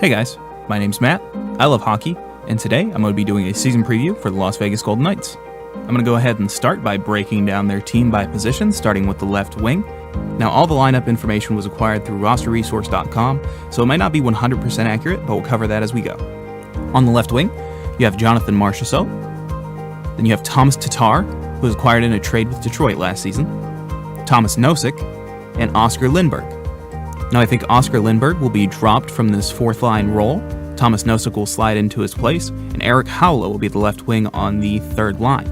Hey guys, my name's Matt, I love hockey, and today I'm going to be doing a season preview for the Las Vegas Golden Knights. I'm going to go ahead and start by breaking down their team by position, starting with the left wing. Now, all the lineup information was acquired through rosterresource.com, so it might not be 100% accurate, but we'll cover that as we go. On the left wing, you have Jonathan Marchessault. Then you have Thomas Tatar, who was acquired in a trade with Detroit last season, Thomas Nosek, and Oscar Lindberg. Now, I think Oscar Lindberg will be dropped from this fourth-line role. Thomas Nosek will slide into his place, and Erik Haula will be the left wing on the third line.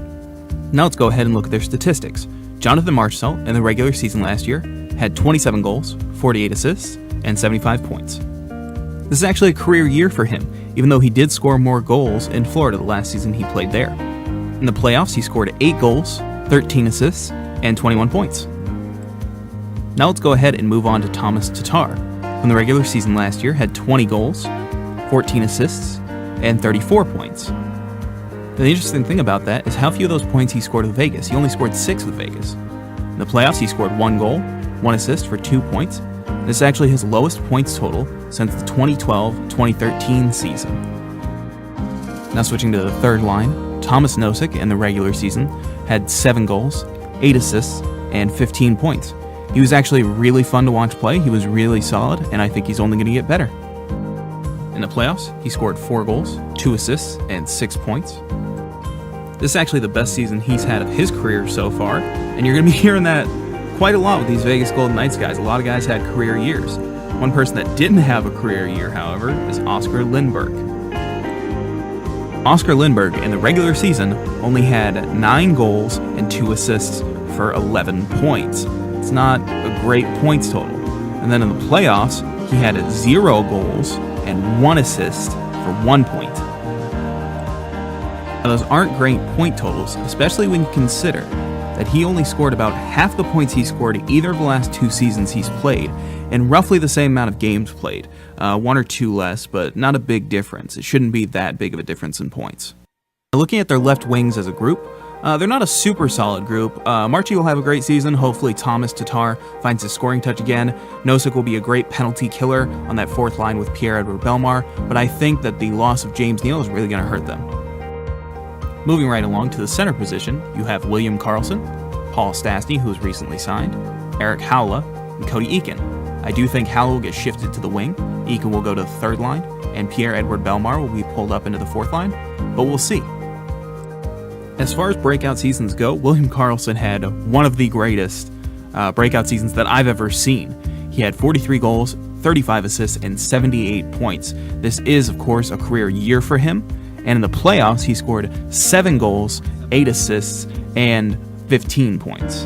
Now let's go ahead and look at their statistics. Jonathan Marchessault in the regular season last year had 27 goals, 48 assists, and 75 points. This is actually a career year for him, even though he did score more goals in Florida the last season he played there. In the playoffs, he scored 8 goals, 13 assists, and 21 points. Now let's go ahead and move on to Thomas Tatar, who in the regular season last year had 20 goals, 14 assists, and 34 points. Now, the interesting thing about that is how few of those points he scored with Vegas. He only scored 6 with Vegas. In the playoffs, he scored 1 goal, 1 assist for 2 points. This is actually his lowest points total since the 2012-2013 season. Now switching to the third line, Thomas Nosek in the regular season had 7 goals, 8 assists, and 15 points. He was actually really fun to watch play. He was really solid, and I think he's only going to get better. In the playoffs, he scored 4 goals, 2 assists, and 6 points. This is actually the best season he's had of his career so far, and you're going to be hearing that quite a lot with these Vegas Golden Knights guys. A lot of guys had career years. One person that didn't have a career year, however, is Oscar Lindberg. Oscar Lindberg in the regular season only had 9 goals and 2 assists for 11 points. It's not a great points total. And then in the playoffs, he had 0 goals and 1 assist for 1 point. Now, those aren't great point totals, especially when you consider that he only scored about half the points he scored either of the last 2 seasons he's played, and roughly the same amount of games played. 1 or 2 less, but not a big difference. It shouldn't be that big of a difference in points. Looking at their left wings as a group, they're not a super solid group. Marchie will have a great season. Hopefully Thomas Tatar finds his scoring touch again. Nosek will be a great penalty killer on that fourth line with Pierre-Edouard Bellemare, but I think that the loss of James Neal is really going to hurt them. Moving right along to the center position, you have William Karlsson, Paul Stastny, who was recently signed, Erik Haula, and Cody Eakin. I do think Haula will get shifted to the wing, Eakin will go to the third line, and Pierre-Edouard Bellemare will be pulled up into the fourth line, but we'll see. As far as breakout seasons go, William Karlsson had one of the greatest breakout seasons that I've ever seen. He had 43 goals, 35 assists, and 78 points. This is, of course, a career year for him, and in the playoffs, he scored 7 goals, 8 assists, and 15 points.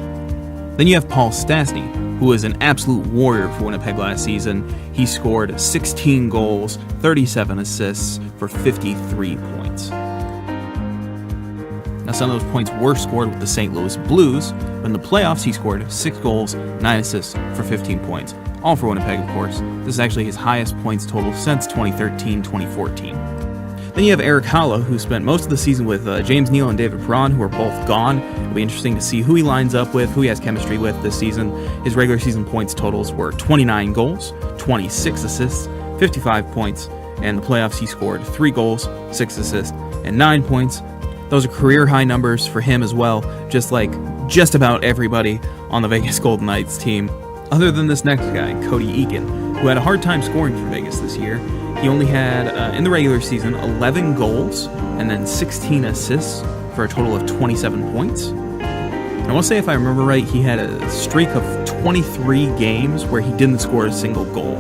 Then you have Paul Stastny, who was an absolute warrior for Winnipeg last season. He scored 16 goals, 37 assists for 53 points. Now, some of those points were scored with the St. Louis Blues, but in the playoffs, he scored 6 goals, 9 assists for 15 points. All for Winnipeg, of course. This is actually his highest points total since 2013-2014. Then you have Erik Haula, who spent most of the season with James Neal and David Perron, who are both gone. It'll be interesting to see who he lines up with, who he has chemistry with this season. His regular season points totals were 29 goals, 26 assists, 55 points, and in the playoffs, he scored 3 goals, 6 assists, and 9 points. Those are career high numbers for him as well, just like just about everybody on the Vegas Golden Knights team, other than this next guy, Cody Eakin, who had a hard time scoring for Vegas this year. He only had, in the regular season, 11 goals and then 16 assists for a total of 27 points. And I want to say, if I remember right, he had a streak of 23 games where he didn't score a single goal.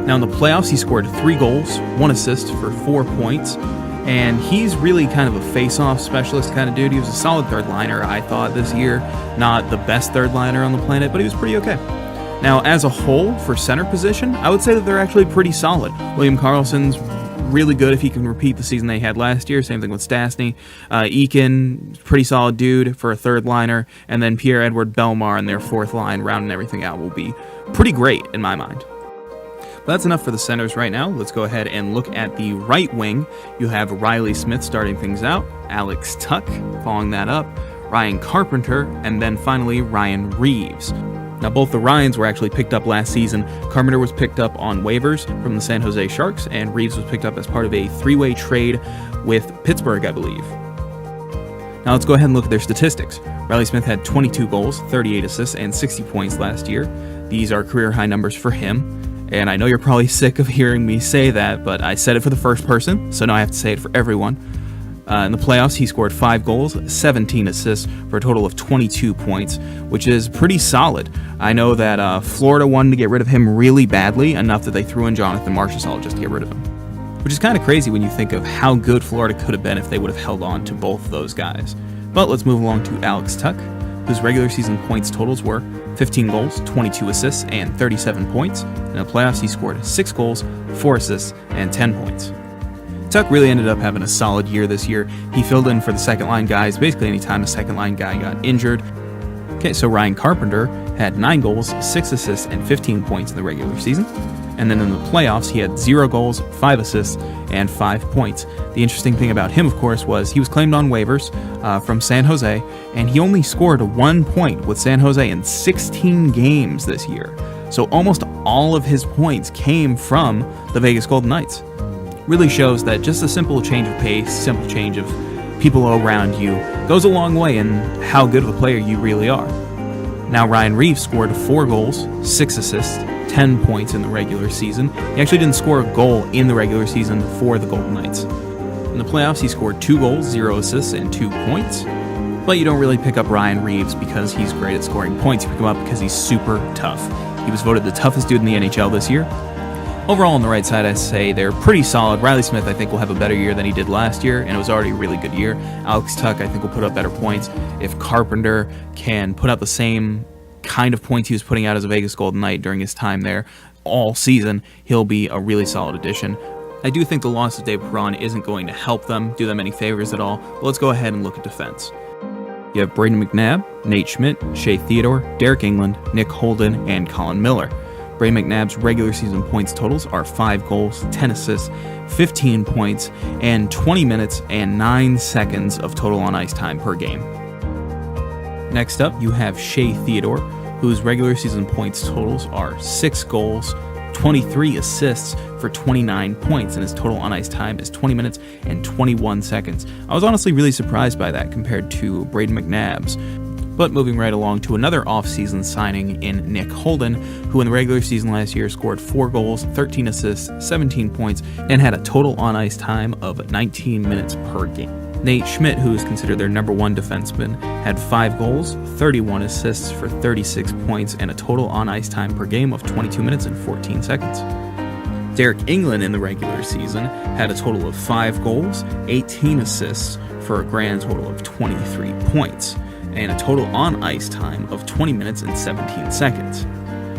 Now in the playoffs, he scored 3 goals, 1 assist for 4 points. And he's really kind of a face-off specialist kind of dude. He was a solid third liner, I thought, this year. Not the best third liner on the planet, but he was pretty okay. Now, as a whole, for center position, I would say that they're actually pretty solid. William Karlsson's really good if he can repeat the season they had last year. Same thing with Stastny. Eakin, pretty solid dude for a third liner. And then Pierre-Edouard Bellemare in their fourth line, rounding everything out, will be pretty great in my mind. But that's enough for the centers right now. Let's go ahead and look at the right wing. You have Riley Smith starting things out, Alex Tuch following that up, Ryan Carpenter, and then finally Ryan Reeves. Now, Now, both the Ryans were actually picked up last season. Carpenter was picked up on waivers from the San Jose Sharks, and Reeves was picked up as part of a three-way trade with Pittsburgh, I believe. Now let's go ahead and look at their statistics. Riley Smith had 22 goals, 38 assists, and 60 points last year. These are career-high numbers for him, and I know you're probably sick of hearing me say that, but I said it for the first person, so now I have to say it for everyone. In the playoffs, he scored 5 goals, 17 assists, for a total of 22 points, which is pretty solid. I know that Florida wanted to get rid of him really badly, enough that they threw in Jonathan Marchessault just to get rid of him. Which is kind of crazy when you think of how good Florida could have been if they would have held on to both of those guys. But let's move along to Alex Tuch, whose regular season points totals were 15 goals, 22 assists, and 37 points. In the playoffs, he scored 6 goals, 4 assists, and 10 points. Tuch really ended up having a solid year this year. He filled in for the second-line guys basically anytime a second-line guy got injured. Okay, so Ryan Carpenter had 9 goals, 6 assists, and 15 points in the regular season. And then in the playoffs, he had 0 goals, 5 assists, and 5 points. The interesting thing about him, of course, was he was claimed on waivers from San Jose, and he only scored 1 point with San Jose in 16 games this year. So almost all of his points came from the Vegas Golden Knights. Really shows that just a simple change of pace, simple change of people around you goes a long way in how good of a player you really are. Now Ryan Reeves scored 4 goals, 6 assists, 10 points in the regular season. He actually didn't score a goal in the regular season for the Golden Knights. In the playoffs, he scored 2 goals, 0 assists, and 2 points. But you don't really pick up Ryan Reeves because he's great at scoring points. You pick him up because he's super tough. He was voted the toughest dude in the NHL this year. Overall, on the right side, I say they're pretty solid. Riley Smith, I think, will have a better year than he did last year, and it was already a really good year. Alex Tuch, I think, will put up better points. If Carpenter can put up the same kind of points he was putting out as a Vegas Golden Knight during his time there all season, he'll be a really solid addition. I do think the loss of Dave Perron isn't going to help them, do them any favors at all, but let's go ahead and look at defense. You have Brayden McNabb, Nate Schmidt, Shea Theodore, Derek England, Nick Holden, and Colin Miller. Brayden McNabb's regular season points totals are 5 goals, 10 assists, 15 points, and 20 minutes and 9 seconds of total on-ice time per game. Next up, you have Shea Theodore, whose regular season points totals are 6 goals, 23 assists for 29 points, and his total on-ice time is 20 minutes and 21 seconds. I was honestly really surprised by that compared to Brayden McNabb's. But moving right along to another offseason signing in Nick Holden, who in the regular season last year scored 4 goals, 13 assists, 17 points, and had a total on-ice time of 19 minutes per game. Nate Schmidt, who is considered their number 1 defenseman, had 5 goals, 31 assists for 36 points, and a total on-ice time per game of 22 minutes and 14 seconds. Derek England in the regular season had a total of 5 goals, 18 assists for a grand total of 23 points. And a total on-ice time of 20 minutes and 17 seconds.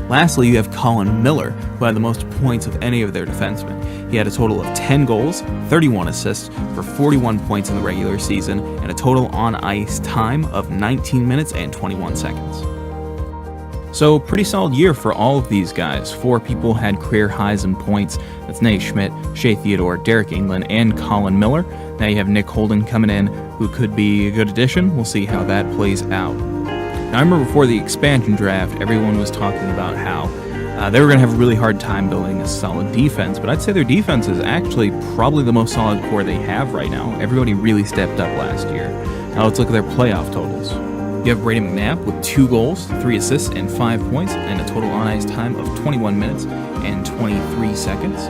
Lastly, you have Colin Miller, who had the most points of any of their defensemen. He had a total of 10 goals, 31 assists for 41 points in the regular season, and a total on-ice time of 19 minutes and 21 seconds. So, pretty solid year for all of these guys. 4 people had career highs in points. That's Nate Schmidt, Shea Theodore, Derek England, and Colin Miller. Now you have Nick Holden coming in, who could be a good addition. We'll see how that plays out. Now, I remember before the expansion draft, everyone was talking about how they were going to have a really hard time building a solid defense, but I'd say their defense is actually probably the most solid core they have right now. Everybody really stepped up last year. Now let's look at their playoff totals. You have Brayden McNabb with 2 goals, 3 assists, and 5 points, and a total on-ice time of 21 minutes and 23 seconds.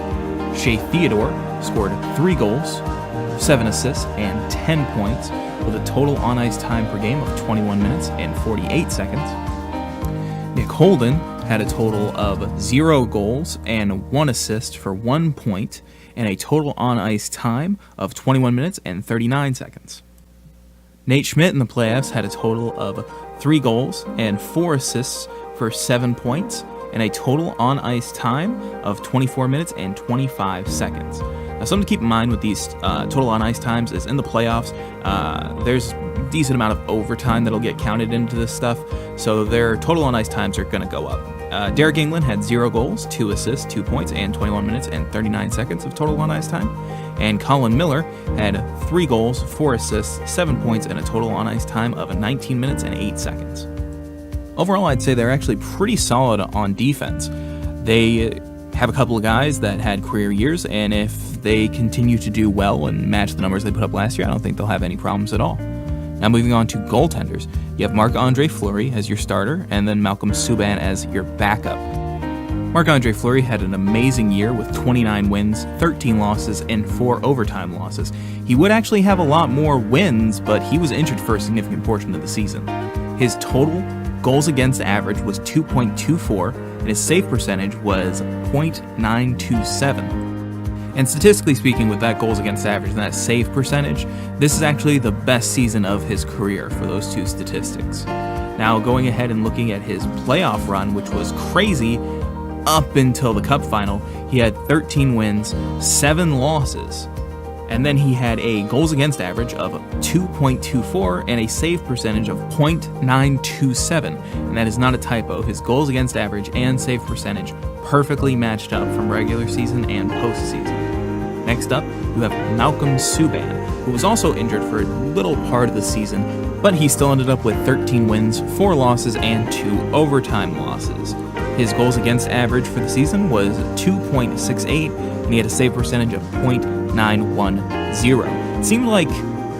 Shea Theodore scored 3 goals, 7 assists, and 10 points, with a total on-ice time per game of 21 minutes and 48 seconds. Nick Holden had a total of 0 goals and 1 assist for 1 point, and a total on-ice time of 21 minutes and 39 seconds. Nate Schmidt in the playoffs had a total of 3 goals and 4 assists for 7 points, and a total on-ice time of 24 minutes and 25 seconds. Now, something to keep in mind with these total on-ice times is in the playoffs, there's a decent amount of overtime that'll get counted into this stuff, so their total on-ice times are going to go up. Derek England had 0 goals, 2 assists, 2 points, and 21 minutes and 39 seconds of total on-ice time. And Colin Miller had 3 goals, 4 assists, 7 points, and a total on-ice time of 19 minutes and 8 seconds. Overall, I'd say they're actually pretty solid on defense. They have a couple of guys that had career years, and if they continue to do well and match the numbers they put up last year, I don't think they'll have any problems at all. Now moving on to goaltenders, you have Marc-Andre Fleury as your starter, and then Malcolm Subban as your backup. Marc-Andre Fleury had an amazing year with 29 wins, 13 losses, and 4 overtime losses. He would actually have a lot more wins, but he was injured for a significant portion of the season. His total goals against average was 2.24, and his save percentage was .927. And statistically speaking, with that goals against average and that save percentage, this is actually the best season of his career for those two statistics. Now, going ahead and looking at his playoff run, which was crazy up until the Cup Final, he had 13 wins, 7 losses, and then he had a goals against average of 2.24 and a save percentage of .927. And that is not a typo. His goals against average and save percentage perfectly matched up from regular season and postseason. Next up, you have Malcolm Subban, who was also injured for a little part of the season, but he still ended up with 13 wins, 4 losses, and 2 overtime losses. His goals against average for the season was 2.68, and he had a save percentage of .910. It seemed like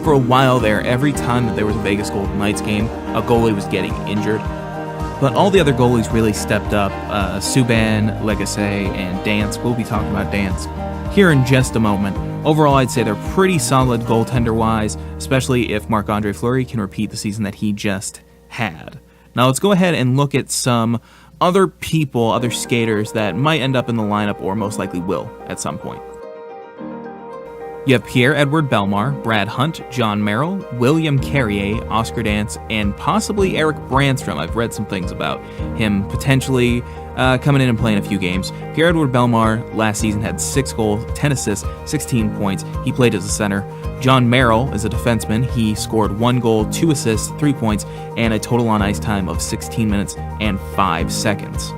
for a while there, every time that there was a Vegas Golden Knights game, a goalie was getting injured. But all the other goalies really stepped up. Subban, Lagacé, and Dance. We'll be talking about Dance here in just a moment. Overall, I'd say they're pretty solid goaltender-wise, especially if Marc-Andre Fleury can repeat the season that he just had. Now let's go ahead and look at some other people, other skaters that might end up in the lineup or most likely will at some point. You have Pierre-Edouard Bellemare, Brad Hunt, John Merrill, William Carrier, Oscar Dance, and possibly Erik Brannstrom. I've read some things about him potentially coming in and playing a few games. Pierre-Edouard Bellemare last season had 6 goals, 10 assists, 16 points. He played as a center. John Merrill is a defenseman. He scored 1 goal, 2 assists, 3 points, and a total on ice time of 16 minutes and 5 seconds.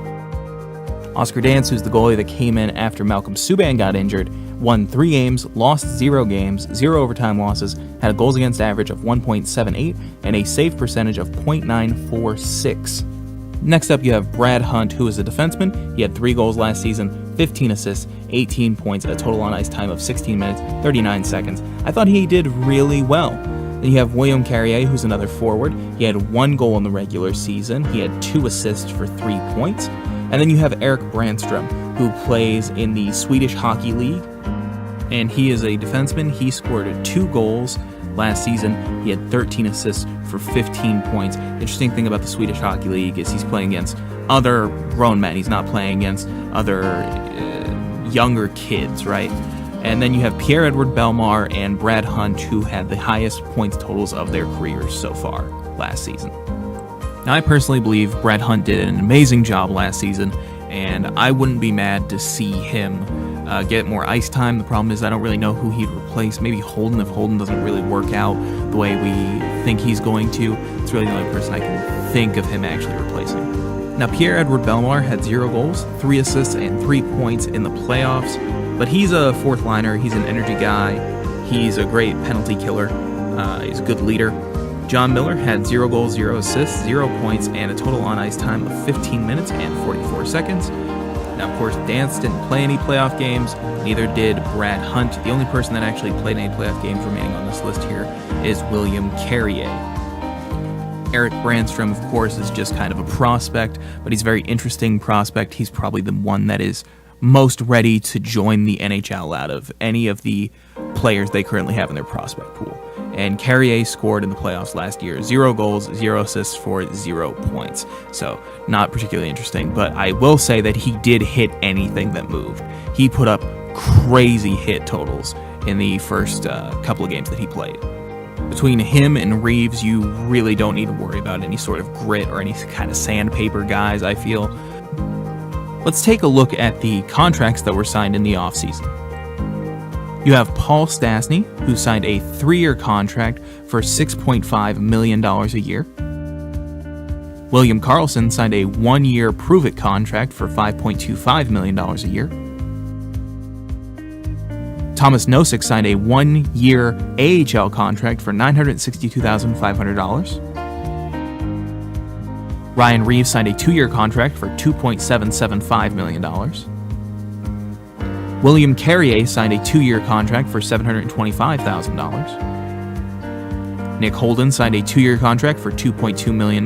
Oscar Dance, who's the goalie that came in after Malcolm Subban got injured, won 3 games, lost 0 games, 0 overtime losses, had a goals against average of 1.78, and a save percentage of .946. Next up, you have Brad Hunt, who is a defenseman. He had 3 goals last season, 15 assists, 18 points, a total on ice time of 16 minutes, 39 seconds. I thought he did really well. Then you have William Carrier, who's another forward. He had 1 goal in the regular season. He had 2 assists for 3 points. And then you have Erik Brannstrom, who plays in the Swedish Hockey League, and he is a defenseman. He scored 2 goals last season. He had 13 assists for 15 points. The interesting thing about the Swedish Hockey League is he's playing against other grown men. He's not playing against other younger kids, right? And then you have Pierre-Edouard Bellemare and Brad Hunt, who had the highest points totals of their careers so far last season. Now, I personally believe Brad Hunt did an amazing job last season, and I wouldn't be mad to see him get more ice time. The problem is I don't really know who he'd replace. Maybe Holden, if Holden doesn't really work out the way we think he's going to. It's really the only person I can think of him actually replacing. Now, Pierre-Edouard Bellemare had 0 goals, 3 assists, and 3 points in the playoffs, but he's a 4th liner. He's an energy guy. He's a great penalty killer. He's a good leader. John Miller had 0 goals, 0 assists, 0 points, and a total on ice time of 15 minutes and 44 seconds. Now, of course, Dance didn't play any playoff games, neither did Brad Hunt. The only person that actually played any playoff games remaining on this list here is William Carrier. Erik Brannstrom, of course, is just kind of a prospect, but he's a very interesting prospect. He's probably the one that is most ready to join the NHL out of any of the players they currently have in their prospect pool. And Carrier scored in the playoffs last year 0 goals, 0 assists for 0 points. So not particularly interesting, but I will say that he did hit anything that moved. He put up crazy hit totals in the first couple of games that he played. Between him and Reeves, you really don't need to worry about any sort of grit or any kind of sandpaper guys, I feel. Let's take a look at the contracts that were signed in the offseason. You have Paul Stastny, who signed a 3-year contract for $6.5 million a year. William Karlsson signed a 1-year prove-it contract for $5.25 million a year. Thomas Nosek signed a 1-year AHL contract for $962,500. Ryan Reeves signed a 2-year contract for $2.775 million. William Carrier signed a 2-year contract for $725,000. Nick Holden signed a 2-year contract for $2.2 million.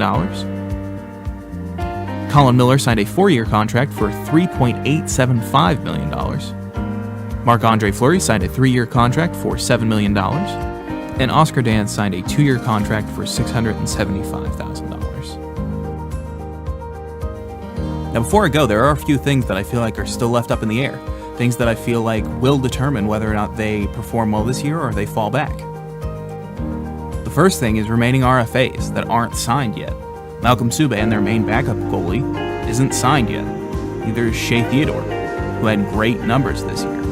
Colin Miller signed a 4-year contract for $3.875 million. Marc-Andre Fleury signed a 3-year contract for $7 million. And Oscar Dan signed a 2-year contract for $675,000. Now, before I go, there are a few things that I feel like are still left up in the air. Things that I feel like will determine whether or not they perform well this year or they fall back. The first thing is remaining RFAs that aren't signed yet. Malcolm Subban, their main backup goalie, isn't signed yet. Neither is Shea Theodore, who had great numbers this year.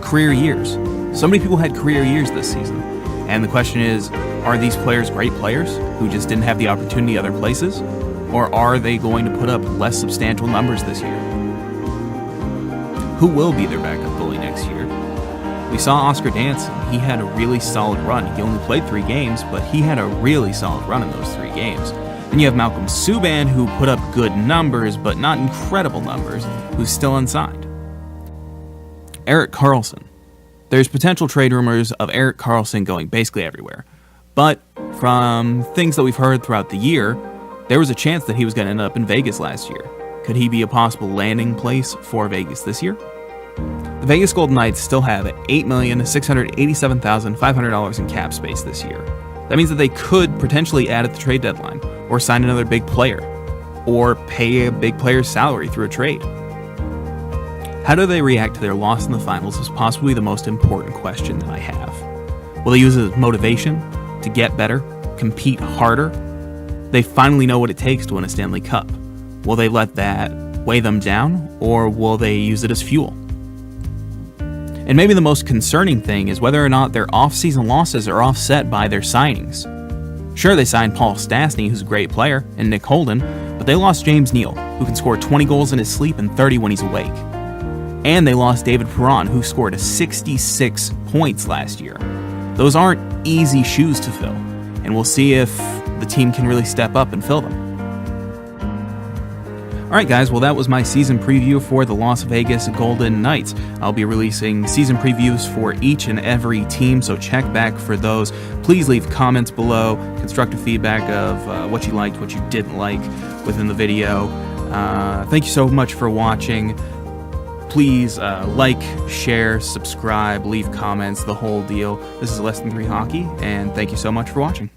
Career years. So many people had career years this season. And the question is, are these players great players who just didn't have the opportunity other places? Or are they going to put up less substantial numbers this year? Who will be their backup goalie next year? We saw Oscar Danson. He had a really solid run. He only played 3 games, but he had a really solid run in those 3 games. Then you have Malcolm Subban, who put up good numbers, but not incredible numbers, who's still unsigned. Erik Karlsson. There's potential trade rumors of Erik Karlsson going basically everywhere. But from things that we've heard throughout the year, there was a chance that he was going to end up in Vegas last year. Could he be a possible landing place for Vegas this year? The Vegas Golden Knights still have $8,687,500 in cap space this year. That means that they could potentially add at the trade deadline, or sign another big player, or pay a big player's salary through a trade. How do they react to their loss in the finals is possibly the most important question that I have. Will they use it as motivation to get better, compete harder? They finally know what it takes to win a Stanley Cup. Will they let that weigh them down, or will they use it as fuel? And maybe the most concerning thing is whether or not their off-season losses are offset by their signings. Sure, they signed Paul Stastny, who's a great player, and Nick Holden, but they lost James Neal, who can score 20 goals in his sleep and 30 when he's awake. And they lost David Perron, who scored 66 points last year. Those aren't easy shoes to fill, and we'll see if the team can really step up and fill them. Alright guys, well that was my season preview for the Las Vegas Golden Knights. I'll be releasing season previews for each and every team, so check back for those. Please leave comments below, constructive feedback of what you liked, what you didn't like within the video. Thank you so much for watching. Please like, share, subscribe, leave comments, the whole deal. This is Less Than 3 Hockey, and thank you so much for watching.